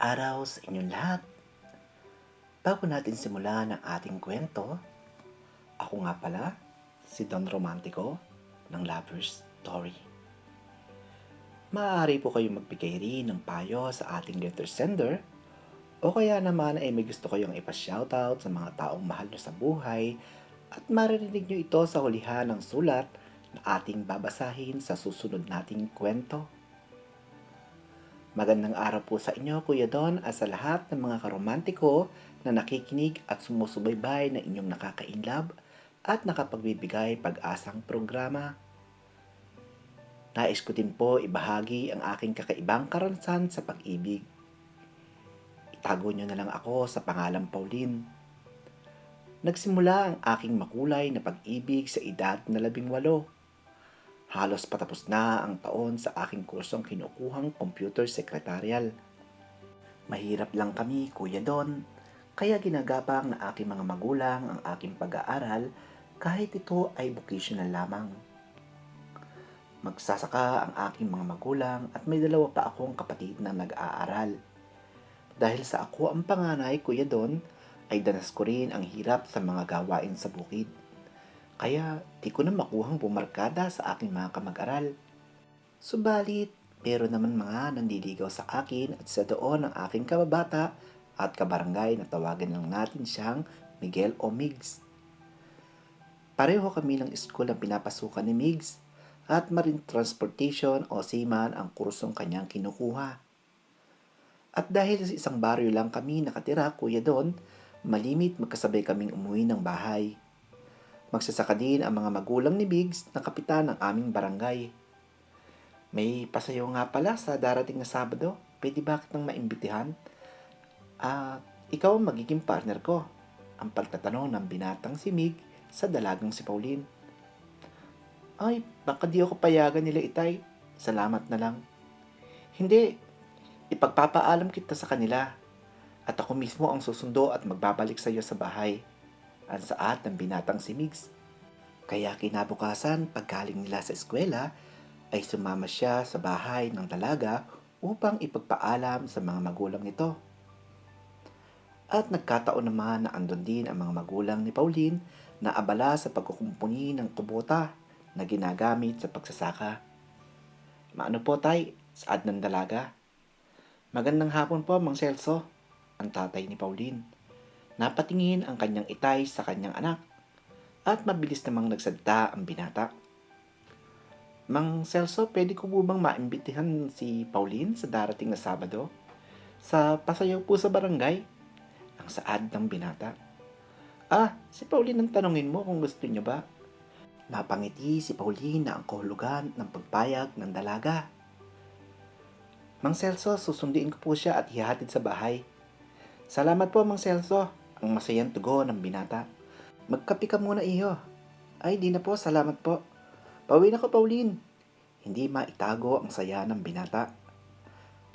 araw sa inyong lahat. Bago natin simulan ang ating kwento, ako nga pala, si Don Romantico ng Lover's Story. Maaari po kayong magbigay rin ng payo sa ating letter sender o kaya naman ay may gusto kayong ipa-shoutout sa mga taong mahal nyo sa buhay at maririnig nyo ito sa hulihan ng sulat na ating babasahin sa susunod nating kwento. Magandang araw po sa inyo, Kuya Don, at sa lahat ng mga karomantiko na nakikinig at sumusubaybay na inyong nakaka-inlove at nakapagbibigay pag-asang programa. Nais ko din po ibahagi ang aking kakaibang karanasan sa pag-ibig. Itago nyo na lang ako sa pangalang Pauline. Nagsimula ang aking makulay na pag-ibig sa edad na 18. Halos patapos na ang taon sa aking kursong kinukuhang computer secretarial. Mahirap lang kami, Kuya Don, kaya ginagapang na aking mga magulang ang aking pag-aaral kahit ito ay vocational lamang. Magsasaka ang aking mga magulang at may dalawa pa akong kapatid na nag-aaral. Dahil sa ako ang panganay, Kuya Don, ay danas ko rin ang hirap sa mga gawain sa bukid. Kaya di ko na makuhang bumarkada sa aking mga kamag-aral. Subalit, meron naman mga nandiligaw sa akin at sa doon ang aking kababata at kabarangay na tawagan lang natin siyang Miguel o Migs. Pareho kami ng school ang pinapasukan ni Migs at Marine Transportation o Seaman ang kursong kanyang kinukuha. At dahil sa isang baryo lang kami nakatira, Kuya Don, malimit magkasabay kaming umuwi ng bahay. Magsasaka din ang mga magulang ni Biggs na kapitan ng aming barangay. May pasayaw nga pala sa darating na Sabado. Pwede ba kitang maimbitihan? Ikaw ang magiging partner ko. Ang pagtatanong ng binatang si Mig sa dalagang si Pauline. Ay, baka di ako payagan nila, Itay. Salamat na lang. Hindi, ipagpapaalam kita sa kanila. At ako mismo ang susundo at magbabalik sa iyo sa bahay. Ang saad ng binatang si Migs. Kaya kinabukasan, paggaling nila sa eskwela, ay sumama siya sa bahay ng dalaga upang ipagpaalam sa mga magulang nito. At nagkataon naman na andun din ang mga magulang ni Pauline na abala sa pagkukumpuni ng kubota na ginagamit sa pagsasaka. Maano po, Tay? Saad ng dalaga. Magandang hapon po, Mang Celso, ang tatay ni Pauline. Napatingin ang kanyang itay sa kanyang anak at mabilis namang nagsalita ang binata. Mang Celso, pwede ko po bang maimbitihan si Pauline sa darating na Sabado? Sa pasayaw po sa barangay? Ang saad ng binata. Si Pauline ang tanongin mo kung gusto niyo ba? Napangiti si Pauline na ang kahulugan ng pagpayag ng dalaga. Mang Celso, susunduin ko po siya at hihatid sa bahay. Salamat po, Mang Celso. Ang masayang tugon ng binata. Magkape ka muna, iho. Ay, di na po, salamat po. Pauwi na ko, Pauline. Hindi maitago ang saya ng binata.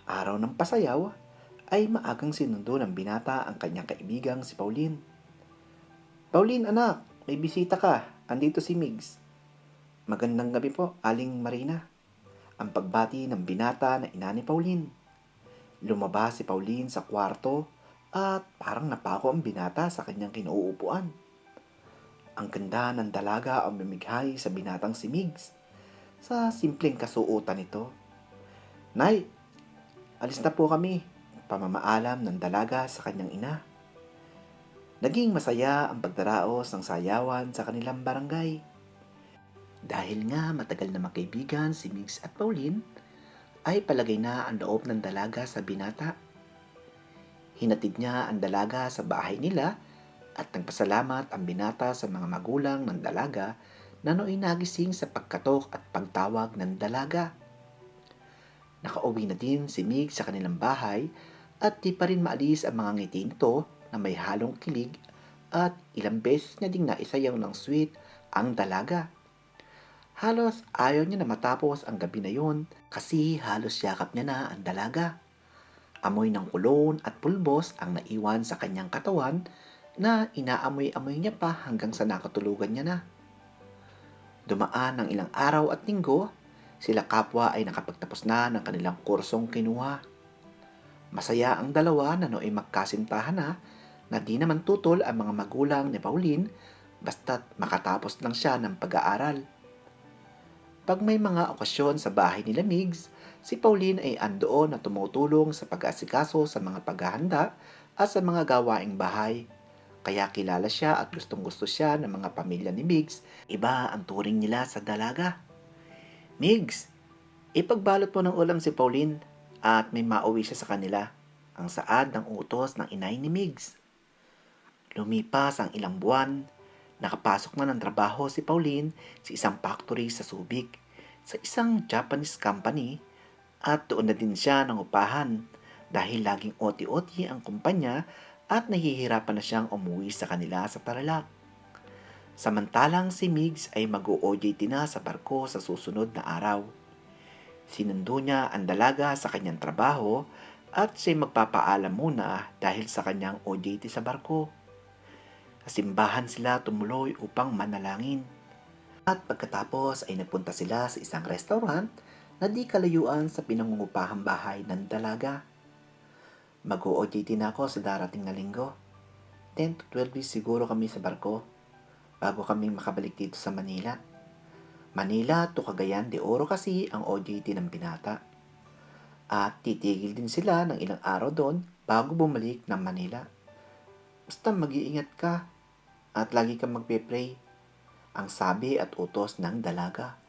Araw ng pasayaw ay maagang sinundo ng binata ang kanyang kaibigang si Pauline. Pauline, anak, may bisita ka. Andito si Migs. Magandang gabi po, Aling Marina. Ang pagbati ng binata na ina ni Pauline. Lumabas si Pauline sa kwarto at parang napako ang binata sa kanyang kinuupuan. Ang ganda ng dalaga ang bumighay sa binatang si Migs sa simpleng kasuotan nito. Nay, alis na po kami, pamamaalam ng dalaga sa kanyang ina. Naging masaya ang pagdaraos ng sayawan sa kanilang barangay. Dahil nga matagal na magkaibigan si Migs at Pauline, ay palagay na ang loob ng dalaga sa binata. Hinatid niya ang dalaga sa bahay nila at nagpasalamat ang binata sa mga magulang ng dalaga na nooy nagising sa pagkatok at pagtawag ng dalaga. Nakauwi na din si Mig sa kanilang bahay at di pa rin maalis ang mga ngiti nito na may halong kilig at ilang beses niya ding naisayaw ng sweet ang dalaga. Halos ayaw niya na matapos ang gabi na yon kasi halos yakap niya na ang dalaga. Amoy ng kulon at pulbos ang naiwan sa kanyang katawan na inaamoy-amoy niya pa hanggang sa nakatulugan niya na. Dumaan ng ilang araw at linggo, sila kapwa ay nakapagtapos na ng kanilang kursong kinuha. Masaya ang dalawa na nooy magkasintahan na di naman tutol ang mga magulang ni Pauline basta't makatapos lang siya ng pag-aaral. Pag may mga okasyon sa bahay nila Migs, si Pauline ay andoon na tumutulong sa pag-aasikaso sa mga paghahanda at sa mga gawaing bahay. Kaya kilala siya at gustong-gusto siya ng mga pamilya ni Migs. Iba ang turing nila sa dalaga. Migs, ipagbalot mo ng ulam si Pauline at may mauwi siya sa kanila. Ang saad ng utos ng inay ni Migs. Lumipas ang ilang buwan, nakapasok na ng trabaho si Pauline sa isang factory sa Subic, sa isang Japanese company, at doon na din siya ng upahan dahil laging oti-oti ang kumpanya at nahihirapan na siyang umuwi sa kanila sa Tarlac. Samantalang si Migs ay mag-o-OJT na sa barko sa susunod na araw. Sinundo niya ang dalaga sa kanyang trabaho at siya'y magpapaalam muna dahil sa kanyang OJT sa barko. Sa simbahan sila tumuloy upang manalangin. At pagkatapos ay napunta sila sa isang restaurant na di kalayuan sa pinangungupahang bahay ng dalaga. Mag-o-OJT na ako sa darating na linggo. 10 to 12 days siguro kami sa barko bago kami makabalik dito sa Manila. Manila to Cagayan de Oro kasi ang OJT ng binata. At titigil din sila ng ilang araw doon bago bumalik ng Manila. Basta mag-iingat ka at lagi kang magpe-pray, ang sabi at utos ng dalaga.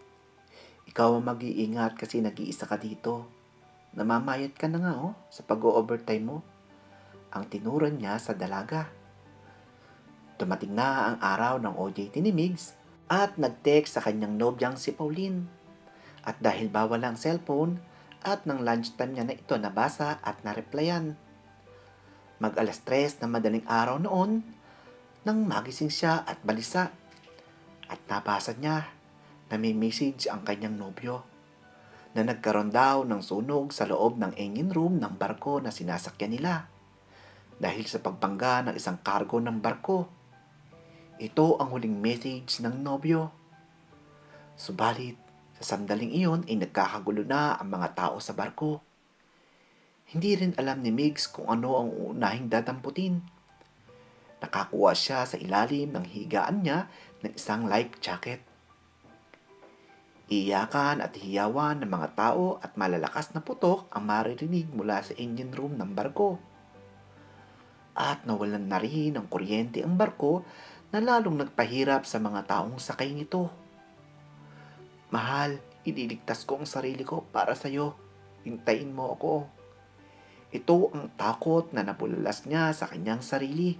Ikaw ang mag-iingat kasi nag-iisa ka dito. Namamayat ka na nga sa pag-o-overtime mo. Ang tinuran niya sa dalaga. Dumating na ang araw ng OJT ni Migs at nag-text sa kanyang nobyang si Pauline. At dahil bawal ang cellphone at ng lunchtime niya na ito nabasa at na-replyan. Mag-alas 3 na madaling araw noon nang magising siya at balisa. At nabasa niya na may message ang kanyang nobyo na nagkaroon daw ng sunog sa loob ng engine room ng barko na sinasakyan nila dahil sa pagbangga ng isang kargo ng barko. Ito ang huling message ng nobyo. Subalit, sa sandaling iyon ay nagkakagulo na ang mga tao sa barko. Hindi rin alam ni Migs kung ano ang uunahing dadamputin. Nakakuha siya sa ilalim ng higaan niya ng isang life jacket. Iyakan at hiyawan ng mga tao at malalakas na putok ang maririnig mula sa engine room ng barko. At nawalan na rin ng kuryente ang barko na lalong nagpahirap sa mga taong sakay nito. Mahal, ililigtas ko ang sarili ko para sa'yo. Hintayin mo ako. Ito ang takot na nabulalas niya sa kanyang sarili.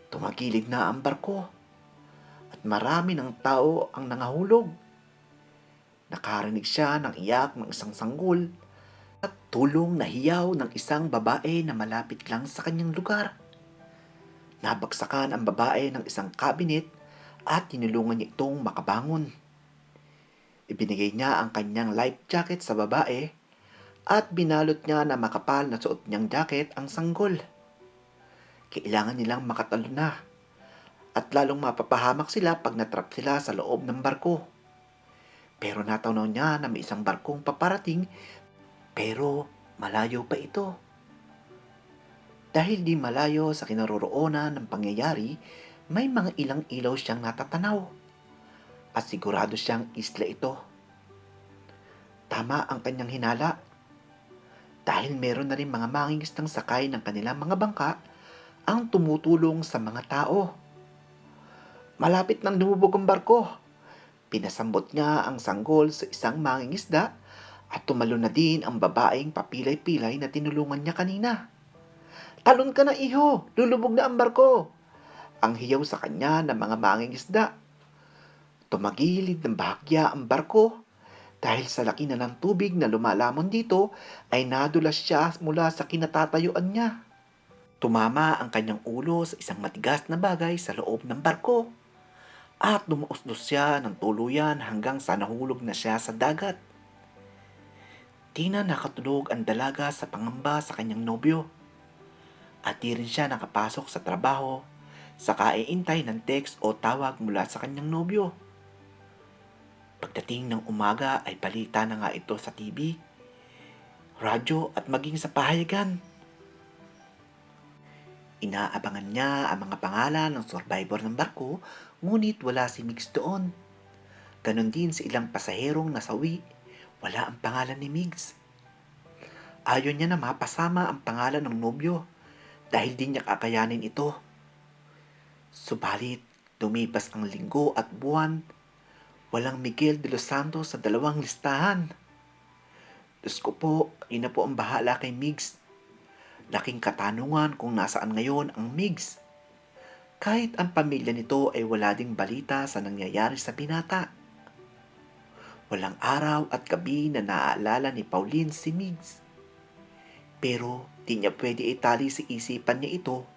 Tumagilid na ang barko at marami ng tao ang nangahulog. Nakarinig siya ng iyak ng isang sanggol at tulong na hiyaw ng isang babae na malapit lang sa kanyang lugar. Nabagsakan ang babae ng isang cabinet at tinulungan niya itong makabangon. Ibinigay niya ang kanyang life jacket sa babae at binalot niya na makapal na suot niyang jacket ang sanggol. Kailangan nilang makatalo na at lalong mapapahamak sila pag natrap sila sa loob ng barko. Pero natanaw niya na may isang barkong paparating pero malayo pa ito. Dahil di malayo sa kinaroroonan ng pangyayari, may mga ilang ilaw siyang natatanaw at sigurado siyang isla ito. Tama ang kanyang hinala dahil meron na rin mga mangingisdang sakay ng kanilang mga bangka ang tumutulong sa mga tao. Malapit nang lumubog ang barko. Pinasambot niya ang sanggol sa isang mangingisda at tumalo na din ang babaeng papilay-pilay na tinulungan niya kanina. Talon ka na iho, lulubog na ang barko. Ang hiyaw sa kanya ng mga mangingisda. Tumagilid ng bahagya ang barko dahil sa laki na ng tubig na lumalamon dito ay nadulas siya mula sa kinatatayuan niya. Tumama ang kanyang ulo sa isang matigas na bagay sa loob ng barko at dumausdos siya ng tuluyan hanggang sa nahulog na siya sa dagat. Di na nakatulog ang dalaga sa pangamba sa kanyang nobyo at di rin siya nakapasok sa trabaho sa kaiintay ng text o tawag mula sa kanyang nobyo. Pagdating ng umaga ay balita na nga ito sa TV. radyo at maging sa pahayagan. Inaabangan niya ang mga pangalan ng survivor ng barko, ngunit wala si Mix doon. Ganon din sa ilang pasaherong nasawi, wala ang pangalan ni Migs. Ayaw niya na mapasama ang pangalan ng nobyo dahil di niya kakayanin ito. Subalit, lumipas ang linggo at buwan, walang Miguel de los Santos sa dalawang listahan. Diyos ko po, ina po ang bahala kay Migs. Laking katanungan kung nasaan ngayon ang Migs. Kahit ang pamilya nito ay wala ding balita sa nangyayari sa binata. Walang araw at gabi na naaalala ni Pauline si Migs. Pero di niya pwede itali sa isipan niya ito.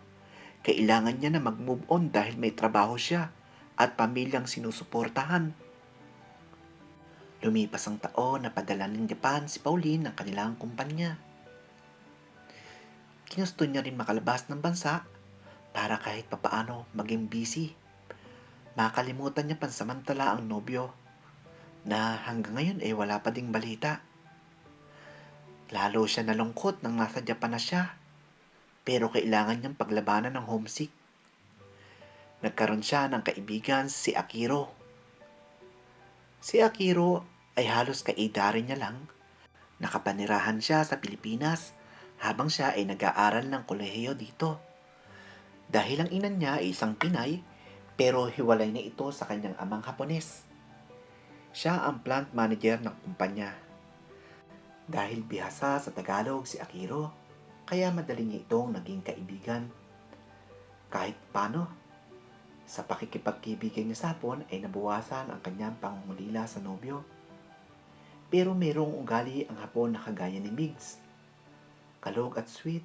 Kailangan niya na mag-move on dahil may trabaho siya at pamilyang sinusuportahan. Lumipas ang taon na padala ng Japan si Pauline ng kanilang kumpanya. Ginusto niya rin makalabas ng bansa para kahit papaano maging busy. Makalimutan niya pansamantala ang nobyo na hanggang ngayon ay wala pa ding balita. Lalo siya nalungkot nang nasa Japan na siya, pero kailangan niyang paglabanan ng homesick. Nagkaroon siya ng kaibigan si Akiro. Si Akiro ay halos kaidarin niya lang. Nakapanirahan siya sa Pilipinas habang siya ay nag-aaral ng kolehiyo dito. Dahil ang ina niya ay isang Pinay, pero hiwalay na ito sa kanyang amang Hapones. Siya ang plant manager ng kumpanya. Dahil bihasa sa Tagalog si Akiro, kaya madali niya itong naging kaibigan. Kahit paano, sa pakikipagkaibigan niya sa Hapon ay nabawasan ang kanyang pangungulila sa nobyo. Pero mayroong ugali ang Hapon na kagaya ni Migs. Kalog at sweet,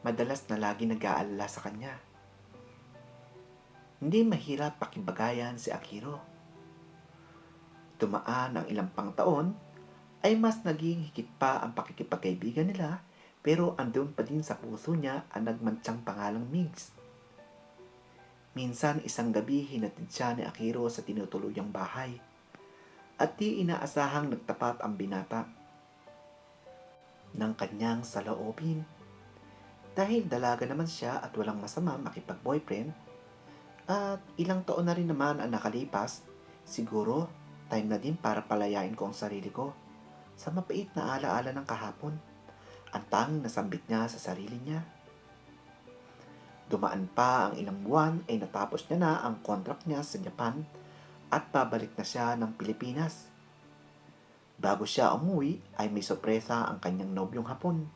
madalas na lagi nag-aalala sa kanya. Hindi mahirap pakibagayan si Akiro. Dumaan ang ilang pang taon, ay mas naging higit pa ang pakikipagkaibigan nila, pero andun pa din sa puso niya ang nagmantsang pangalang Migs. Minsan isang gabi hinatid siya ni Akiro sa tinutuluyang bahay at di inaasahang nagtapat ang binata ng kanyang saloobin. Dahil dalaga naman siya at walang masama makipag-boyfriend at ilang taon na rin naman ang nakalipas, siguro time na din para palayain ko ang sarili ko sa mapait na alaala ng kahapon. Ang tanging nasambit niya sa sarili niya. Dumaan pa ang ilang buwan ay natapos niya na ang contract niya sa Japan at pabalik na siya ng Pilipinas. Bago siya umuwi ay may sorpresa ang kanyang nobyong Hapon.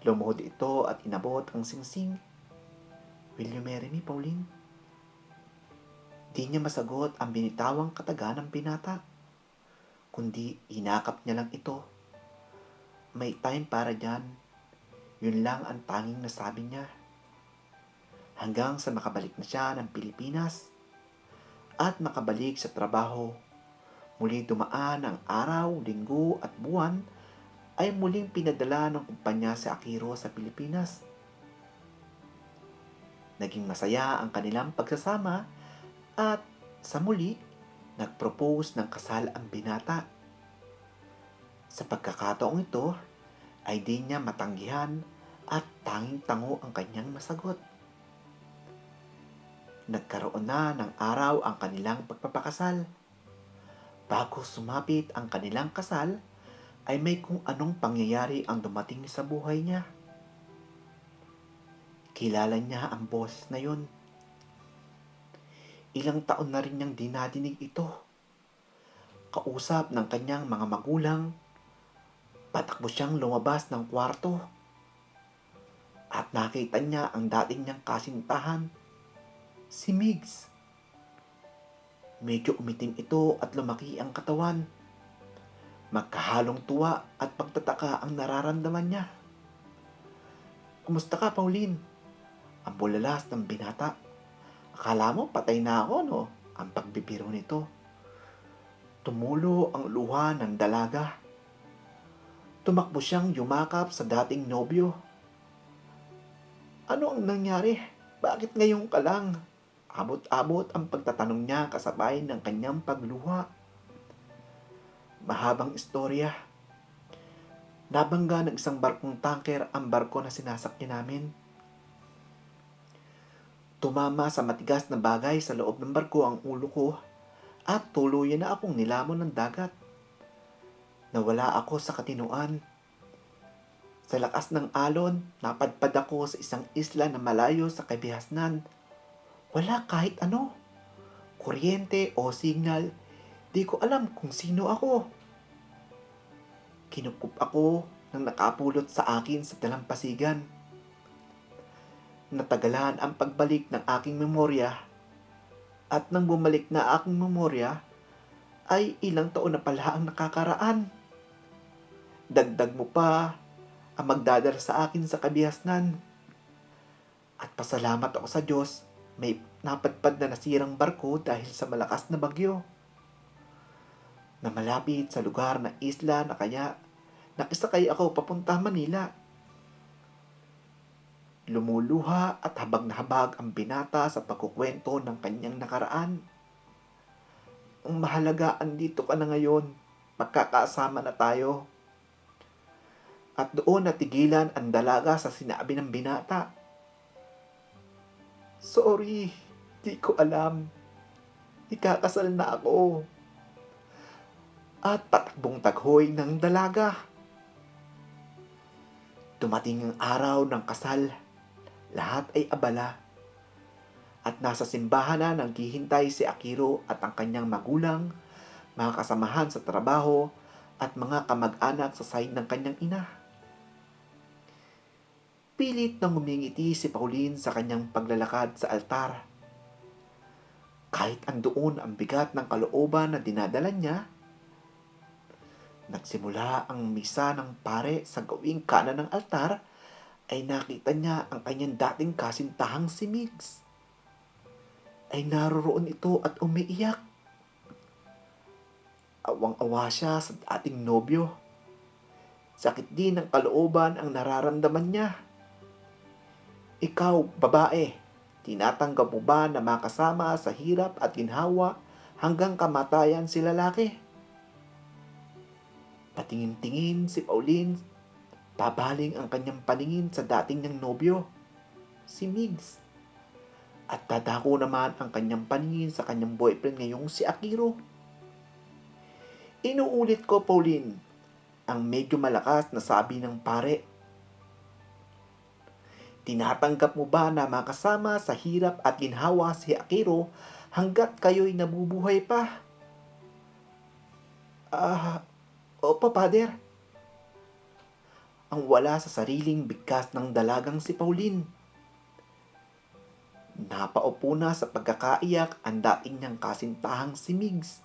Lumuhod ito at inabot ang singsing. Will you marry me, Pauline? Di niya masagot ang binitawang kataga ng binata, kundi inakap niya lang ito. May time para dyan. Yun lang ang tanging nasabi niya. Hanggang sa makabalik na siya ng Pilipinas at makabalik sa trabaho. Muling dumaan ang araw, linggo at buwan ay muling pinadala ng kumpanya si Akiro sa Pilipinas. Naging masaya ang kanilang pagsasama at sa muli, nag-propose ng kasal ang binata. Sa pagkakataong ito, ay di niya matanggihan at tanging-tango ang kanyang nasagot. Nagkaroon na ng araw ang kanilang pagpapakasal. Bago sumapit ang kanilang kasal, ay may kung anong pangyayari ang dumating sa buhay niya. Kilala niya ang boses na yun. Ilang taon na rin niyang dinadinig ito. Kausap ng kanyang mga magulang, patakbo siyang lumabas ng kwarto. At nakita niya ang dating niyang kasintahan, si Migs. Medyo umitim ito at lumaki ang katawan. Magkahalong tuwa at pagtataka ang nararamdaman niya. Kumusta ka, Pauline? Ang bulalas ng binata. Akala mo patay na ako, no? Ang pagbibiro nito. Tumulo ang luha ng dalaga. Tumakbo siyang yumakap sa dating nobyo. Ano ang nangyari? Bakit ngayon ka lang? Abot-abot ang pagtatanong niya kasabay ng kanyang pagluha. Mahabang istorya. Nabangga ng isang barkong tanker ang barko na sinasakyan namin. Tumama sa matigas na bagay sa loob ng barko ang ulo ko at tuluyan na akong nilamon ng dagat. Nawala ako sa katinuan. Sa lakas ng alon, napadpad ako sa isang isla na malayo sa kabihasnan. Wala kahit ano, kuryente o signal. Di ko alam kung sino ako. Kinukup ako ng nakapulot sa akin sa dalampasigan. Natagalan ang pagbalik ng aking memorya at nang bumalik na aking memorya ay ilang taon na pala ang nakakaraan. Dagdag mo pa ang magdadala sa akin sa kabihasnan. At pasalamat ako sa Diyos, may napadpad na nasirang barko dahil sa malakas na bagyo. Na malapit sa lugar na isla na kaya nakisakay ako papunta Manila. Lumuluha at habag na habag ang binata sa pagkukwento ng kanyang nakaraan. Ang mahalaga, andito ka na ngayon. Magkakasama na tayo. At doon natigilan ang dalaga sa sinabi ng binata. Sorry, di ko alam. Ikakasal na ako. At patakbong taghoy ng dalaga. Dumating ang araw ng kasal. Lahat ay abala. At nasa simbahan na naghihintay si Akiro at ang kanyang magulang, mga kasamahan sa trabaho, at mga kamag-anak sa side ng kanyang ina. Pilit nang ngumingiti si Pauline sa kanyang paglalakad sa altar. Kahit andoon ang bigat ng kalooban na dinadala niya, nagsimula ang misa ng pare sa gawing kanan ng altar ay nakita niya ang kanyang dating kasintahang si Migs. Ay naroroon ito at umiiyak. Awang-awa siya sa dating nobyo. Sakit din ng kalooban ang nararamdaman niya. Ikaw, babae, tinatanggap mo ba na makasama sa hirap at ginhawa hanggang kamatayan si lalaki? Patingin-tingin si Pauline, babaling ang kanyang paningin sa dating niyang nobyo, si Migs. At dadako naman ang kanyang paningin sa kanyang boyfriend ngayong si Akiro. Inuulit ko, Pauline, ang medyo malakas na sabi ng pare. Tinatanggap mo ba na makasama sa hirap at ginhawa si Akiro hanggat kayo'y nabubuhay pa? Opo, Pader. Ang wala sa sariling bigkas ng dalagang si Pauline. Napaupo na sa pagkakaiyak ang dating niyang kasintahang si Migs.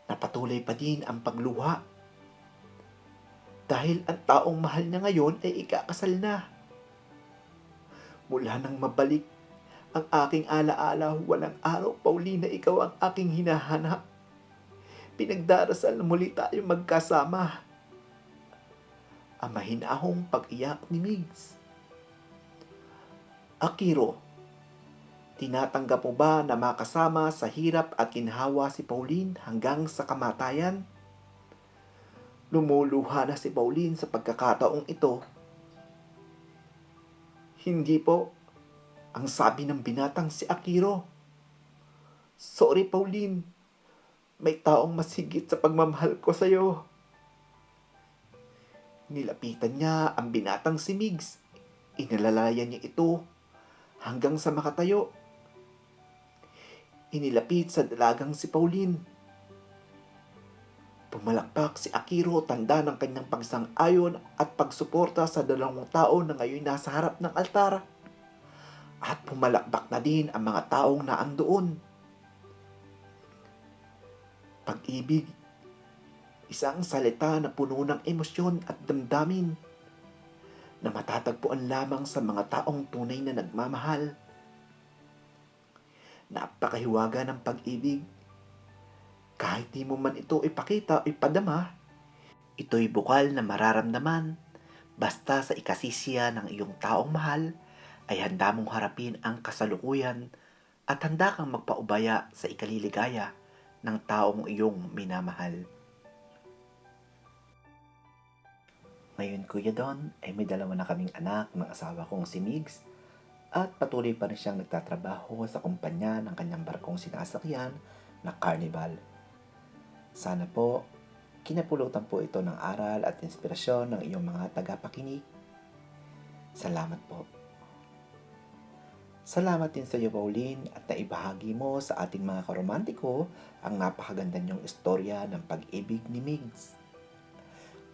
Napatuloy pa din ang pagluha. Dahil ang taong mahal niya ngayon ay ikakasal na. Mula nang mabalik ang aking alaala, walang araw, Pauline, na ikaw ang aking hinahanap. Pinagdarasal na muli tayo magkasama. Ang mahinahong pag-iyak ni Migs. Akiro, tinatanggap mo ba na makasama sa hirap at ginhawa si Pauline hanggang sa kamatayan? Lumuluha na si Pauline sa pagkakataong ito. Hindi po, ang sabi ng binatang si Akiro. Sorry, Pauline. May taong mas higit sa pagmamahal ko sa'yo. Nilapitan niya ang binatang si Migs. Inalalayan niya ito hanggang sa makatayo. Inilapit sa dalagang si Pauline. Pumalakpak si Akiro, tanda ng kanyang pagsang-ayon at pagsuporta sa dalawang tao na ngayon nasa harap ng altar. At pumalakpak na din ang mga taong naandoon. Pag-ibig, isang salita na puno ng emosyon at damdamin na matatagpuan lamang sa mga taong tunay na nagmamahal. Napakahiwaga ng pag-ibig. Kahit di mo man ito ipakita o ipadama, ito'y bukal na mararamdaman basta sa ikasisiya ng iyong taong mahal ay handa mong harapin ang kasalukuyan at handa kang magpaubaya sa ikaliligaya ng taong iyong minamahal. Ngayon, Kuya Don, ay may dalawa na kaming anak ng asawa kong si Migs at patuloy pa rin siyang nagtatrabaho sa kumpanya ng kanyang barkong sinasakyan na Carnival. Sana po, kinapulutan po ito ng aral at inspirasyon ng iyong mga tagapakinig. Salamat po. Salamat din sa iyo, Pauline, at naibahagi mo sa ating mga karomantiko ang napakaganda niyong istorya ng pag-ibig ni Migs.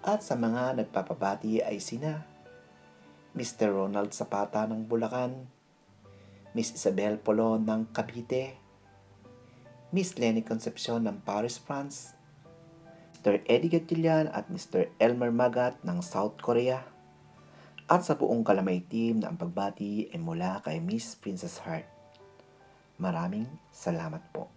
At sa mga nagpapabati ay sina Mr. Ronald Zapata ng Bulacan, Miss Isabel Polon ng Cavite, Miss Lenny Concepcion ng Paris, France, Mr. Eddie Gatilian at Mr. Elmer Magat ng South Korea. At sa buong Kalamay team na ang pagbati ay mula kay Miss Princess Heart. Maraming salamat po.